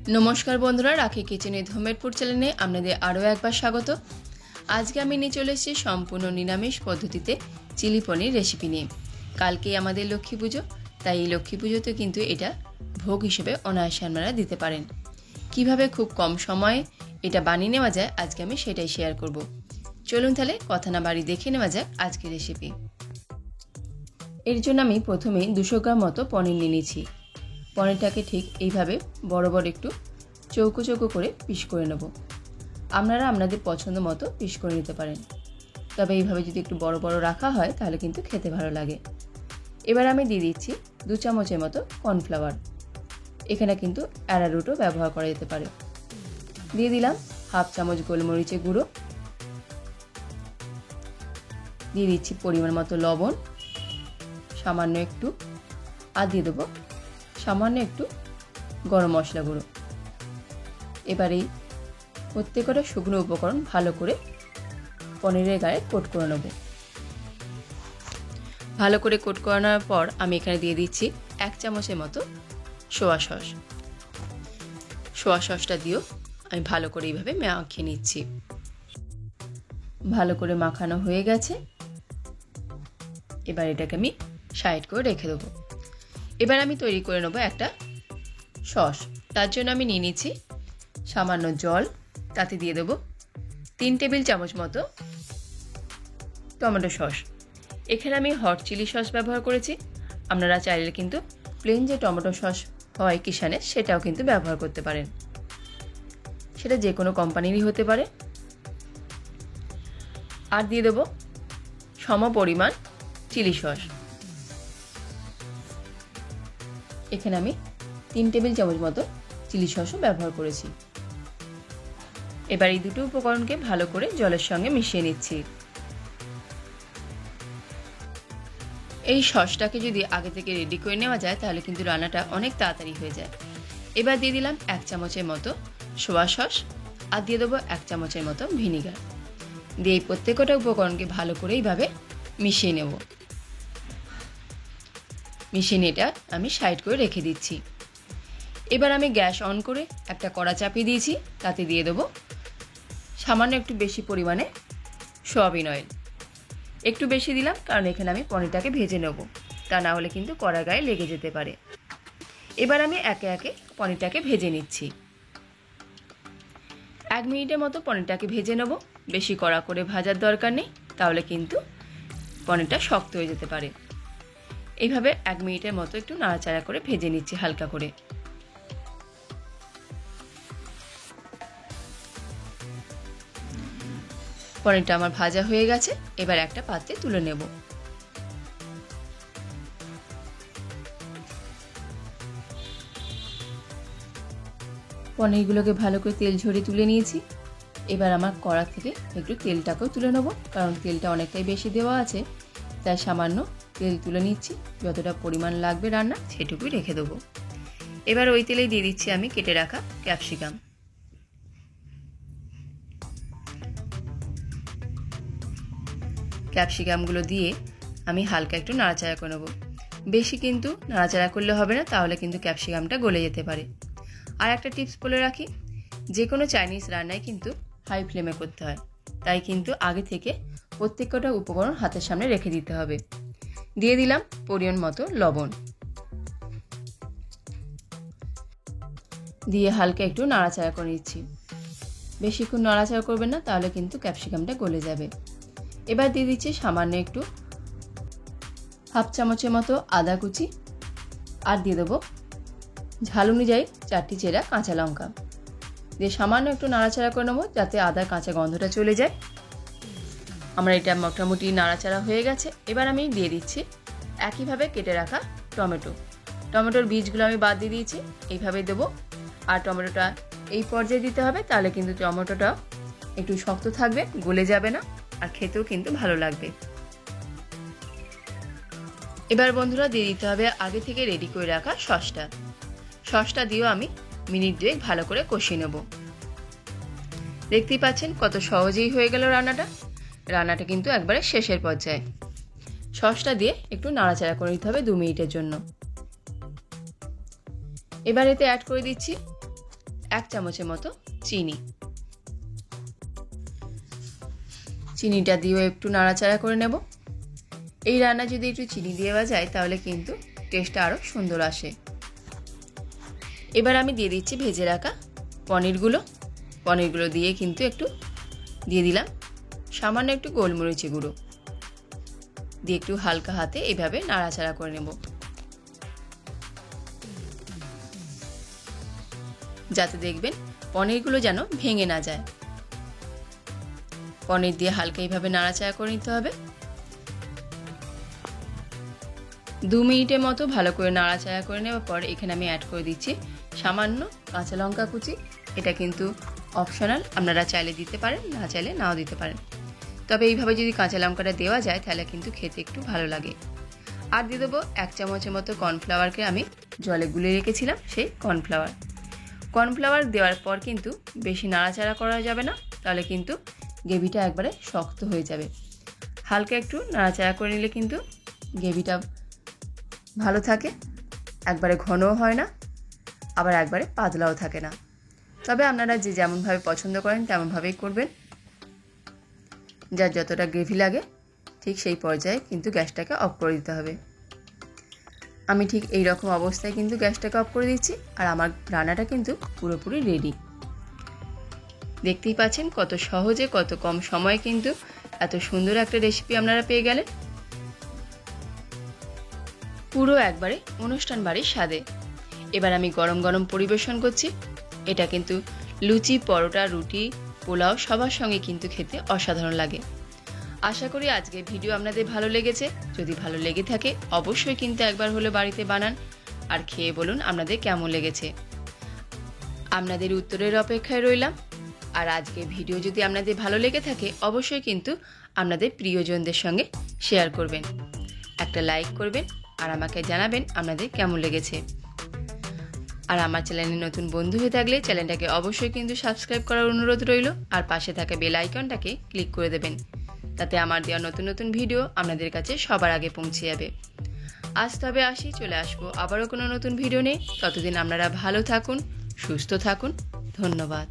नमस्कार बंधुरा राखी kitchen with homemade food चैनेले आपनादेर आरो एकबार स्वागत। आज के आमी निये चले एसेछि सम्पूर्ण निरामिष पद्धतिते चिली पनिर रेसिपि निये। कालकेई आमादेर लक्ष्मी पुजो, ताई एई लक्ष्मी पुजोते किन्तु एटा भोग हिसेबे अनायासे आपनारा दिते पारेन। किभाबे खूब कम समये एटा बानिये नेওয়া যায় आजके आमी सेटाई शेयर करब। चलुन ताहले कथा ना बाड़िये देखे नेওয়া যাক आजकेर रेसिपि। एर जोन्नो आमी प्रथमेई 200 ग्राम मतो पनिर निये निয়েছি। पनिरटाके ठीक এইভাবে বড় বড় একটু চৌকো চৌকো করে পিস করে নেব। আপনারা আপনাদের পছন্দ মতো পিস করে নিতে পারেন, তবে এইভাবে যদি একটু বড় বড় রাখা হয় তাহলে কিন্তু খেতে ভালো লাগে। এবার আমি দিয়ে দিচ্ছি 2 চামচের মতো কর্নফ্লাওয়ার। এখানে কিন্তু অ্যারারুটও ব্যবহার করা যেতে পারে। দিয়ে দিলাম হাফ চামচ গোলমরিচের গুঁড়ো, দিয়ে দিচ্ছি পরিমাণ মতো লবণ, সামান্য একটু, আর দিয়ে দেবো সামান্য একটু গরম মশলা গুঁড়ো। এবারে প্রত্যেকটা শুকনো উপকরণ ভালো করে পনিরের গায়ে কোট করে নেব। ভালো করে কোট করানোর পর আমি এখানে দিয়ে দিচ্ছি 1 চামচের মতো সোয়া সস। সোয়া সসটা দিয়েও আমি ভালো করে এইভাবে মাখিয়ে নিচ্ছি। ভালো করে মাখানো হয়ে গেছে। এবার এটাকে আমি সাইড করে রেখে দেবো। এবার আমি তৈরি করে নেব একটা সস। তার জন্য আমি নিয়ে নিচ্ছি সামান্য জল, তাতে দিয়ে দেব 3 টেবিল চামচ মতো টমেটো সস। এখানে আমি হট চিলি সস ব্যবহার করেছি। আপনারা চাইলে কিন্তু প্লেন যে টমেটো সস হয় কিষানে সেটাও কিন্তু ব্যবহার করতে পারেন, সেটা যে কোনো কোম্পানিরই হতে পারে। আর দিয়ে দেব সম পরিমাণ চিলি সস। এখানে আমি 3 টেবিল চামচ মতো চিলি সসও ব্যবহার করেছি। এবার এই দুটো উপকরণকে ভালো করে জলের সঙ্গে মিশিয়ে নিচ্ছি। এই সসটাকে যদি আগে থেকে রেডি করে নেওয়া যায় তাহলে কিন্তু রান্নাটা অনেক তাড়াতাড়ি হয়ে যায়। এবার দিয়ে দিলাম 1 চামচের মতো সোয়া সস, আর দিয়ে দেবো 1 চামচের মতো ভিনিগার। দিয়ে প্রত্যেকটা উপকরণকে ভালো করে এইভাবে মিশিয়ে নেব। মিশিয়ে এটা আমি সাইড করে রেখে দিচ্ছি। এবার আমি গ্যাস অন করে একটা কড়া চাপিয়ে দিয়েছি, তাতে দিয়ে দেবো সামান্য একটু বেশি পরিমাণে সয়াবিন অয়েল। একটু বেশি দিলাম কারণ এখানে আমি পনিরটাকে ভেজে নেব, তা না হলে কিন্তু কড়া গায়ে লেগে যেতে পারে। এবার আমি একে একে পনিরটাকে ভেজে নিচ্ছি। 1 মিনিটের মতো পনিরটাকে ভেজে নেব। বেশি কড়া করে ভাজার দরকার নেই, তাহলে কিন্তু পনিরটা শক্ত হয়ে যেতে পারে। এইভাবে 1 মিনিটের মতো একটু নাড়াচাড়া করে ভেজে নিচ্ছি হালকা করে। পনিরটা আমার ভাজা হয়ে গেছে। এবার একটা পাত্রে তুলে নেব। পনিরগুলোকে ভালো করে তেল ঝরিয়ে তুলে নিয়েছি। এবার আমার কড়া থেকে একটু তেলটাকেও তুলে নেব, কারণ তেলটা অনেকটাই বেশি দেওয়া আছে, তাই সামান্য তেল তুলে নিচ্ছি। যতটা পরিমাণ লাগবে রান্না সেটুকুই রেখে দেবো। এবার ওই তেলেই দিয়ে দিচ্ছি আমি কেটে রাখা ক্যাপসিকাম। ক্যাপসিকামগুলো দিয়ে আমি হালকা একটু নাড়াচাড়া করে নেব। বেশি কিন্তু নাড়াচাড়া করলে হবে না, তাহলে কিন্তু ক্যাপসিকামটা গলে যেতে পারে। আর একটা টিপস বলে রাখি, যে কোনো চাইনিজ রান্নায় কিন্তু হাই ফ্লেমে করতে হয়, তাই কিন্তু আগে থেকে প্রত্যেকটা উপকরণ হাতের সামনে রেখে দিতে হবে। দিয়ে দিলাম পরিমাণ মতো লবণ, দিয়ে হালকা একটু নাড়াচাড়া করে নিচ্ছি। বেশিক্ষণ নাড়াচাড়া করবেন না, তাহলে কিন্তু ক্যাপসিকামটা গলে যাবে। এবার দিয়ে দিচ্ছি সামান্য একটু হাফ চামচের মতো আদা কুচি, আর দিয়ে দেবো ঝাল অনুযায়ী 4টি চেরা কাঁচা লঙ্কা। দিয়ে সামান্য একটু নাড়াচাড়া করে নেবো যাতে আদার কাঁচা গন্ধটা চলে যায়। আমার এটা মোটামুটি নাড়াচাড়া হয়ে গেছে। এবার আমি দিয়ে দিচ্ছি একইভাবে কেটে রাখা টমেটো। টমেটোর বীজগুলো আমি বাদ দিয়ে দিয়েছি, এইভাবে দেবো। আর টমেটোটা এই পর্যায়ে দিতে হবে, তাহলে কিন্তু টমেটোটা একটু শক্ত থাকবে, গলে যাবে না, আর খেতেও কিন্তু ভালো লাগবে। এবার বন্ধুরা দিয়ে দিতে হবে আগে থেকে রেডি করে রাখা সসটা। সসটা দিয়েও আমি মিনিট 2 ভালো করে কষিয়ে নেব। দেখতেই পাচ্ছেন কত সহজেই হয়ে গেল রান্নাটা। রান্নাটা কিন্তু একবারে শেষের পর্যায়ে। সসটা দিয়ে একটু নাড়াচাড়া করে নিতে হবে 2 মিনিটের জন্য। এবার এতে অ্যাড করে দিচ্ছি 1 চামচের মতো চিনি। চিনিটা দিয়েও একটু নাড়াচাড়া করে নেব। এই রান্না যদি একটু চিনি দেওয়া যায় তাহলে কিন্তু টেস্টটা আরও সুন্দর আসে। এবার আমি দিয়ে দিচ্ছি ভেজে রাখা পনিরগুলো দিয়ে কিন্তু একটু দিয়ে দিলাম সামান্য একটু গোলমরিচি গুঁড়ো দিয়ে একটু হালকা হাতে এইভাবে নাড়াচাড়া করে নেব, যাতে দেখবেন পনিরগুলো যেন ভেঙে না যায়। পনির দিয়ে হালকা এইভাবে নাড়াচাড়া করে নিতে হবে। 2 মিনিটের মতো ভালো করে নাড়াচাড়া করে নেওয়ার পর এখানে আমি অ্যাড করে দিচ্ছি সামান্য কাঁচা লঙ্কা কুচি। এটা কিন্তু অপশনাল, আপনারা চাইলে দিতে পারেন, না চাইলে নাও দিতে পারেন। তবে এইভাবে যদি কাঁচা লঙ্কাটা দেওয়া যায় তাহলে কিন্তু খেতে একটু ভালো লাগে। আর দিয়ে দেবো 1 চামচের মতো কর্নফ্লাওয়ারকে আমি জলে গুলিয়ে রেখেছিলাম, সেই কর্নফ্লাওয়ার দেওয়ার পর কিন্তু বেশি নাড়াচাড়া করা যাবে না, তাহলে কিন্তু গ্রেভিটা একবারে শক্ত হয়ে যাবে। হালকা একটু নাড়াচাড়া করে নিলে কিন্তু গ্রেভিটা ভালো থাকে, একবারে ঘনও হয় না, আবার একবারে পাতলাও থাকে না। তবে আপনারা যে যেমনভাবে পছন্দ করেন তেমনভাবেই করবেন। যার যতটা গ্রেভি লাগে ঠিক সেই পর্যায়ে কিন্তু গ্যাসটাকে অফ করে দিতে হবে। আমি ঠিক এই রকম অবস্থায় কিন্তু গ্যাসটাকে অফ করে দিচ্ছি, আর আমার রান্নাটা কিন্তু পুরোপুরি রেডি। দেখতেই পাচ্ছেন কত সহজে, কত কম সময়ে কিন্তু এত সুন্দর একটা রেসিপি আপনারা পেয়ে গেলেন, পুরো একবারে অনুষ্ঠান বাড়ির স্বাদে। এবার আমি গরম গরম পরিবেশন করছি। এটা কিন্তু লুচি, পরোটা, রুটি, পোলাও সবার সঙ্গে কিন্তু খেতে অসাধারণ লাগে। আশা করি আজকের ভিডিও আপনাদের ভালো লেগেছে। যদি ভালো লেগে থাকে অবশ্যই কিন্তু একবার হলে বাড়িতে বানান আর খেয়ে বলুন আপনাদের কেমন লেগেছে। আপনাদের উত্তরের অপেক্ষায় রইলাম। আর আজকের ভিডিও যদি আপনাদের ভালো লেগে থাকে অবশ্যই কিন্তু আপনাদের প্রিয়জনদের সঙ্গে শেয়ার করবেন, একটা লাইক করবেন আর আমাকে জানাবেন আপনাদের কেমন লেগেছে। আর আমার চ্যানেলে নতুন বন্ধু হয়ে থাকলে চ্যানেলটাকে অবশ্যই কিন্তু সাবস্ক্রাইব করার অনুরোধ রইল, আর পাশে থাকা বেল আইকনটাকে ক্লিক করে দেবেন, তাতে আমার দেওয়া নতুন নতুন ভিডিও আপনাদের কাছে সবার আগে পৌঁছে যাবে। আজ তবে আসি, চলে আসবো আবারও কোনো নতুন ভিডিও নিয়ে। ততদিন আপনারা ভালো থাকুন, সুস্থ থাকুন। ধন্যবাদ।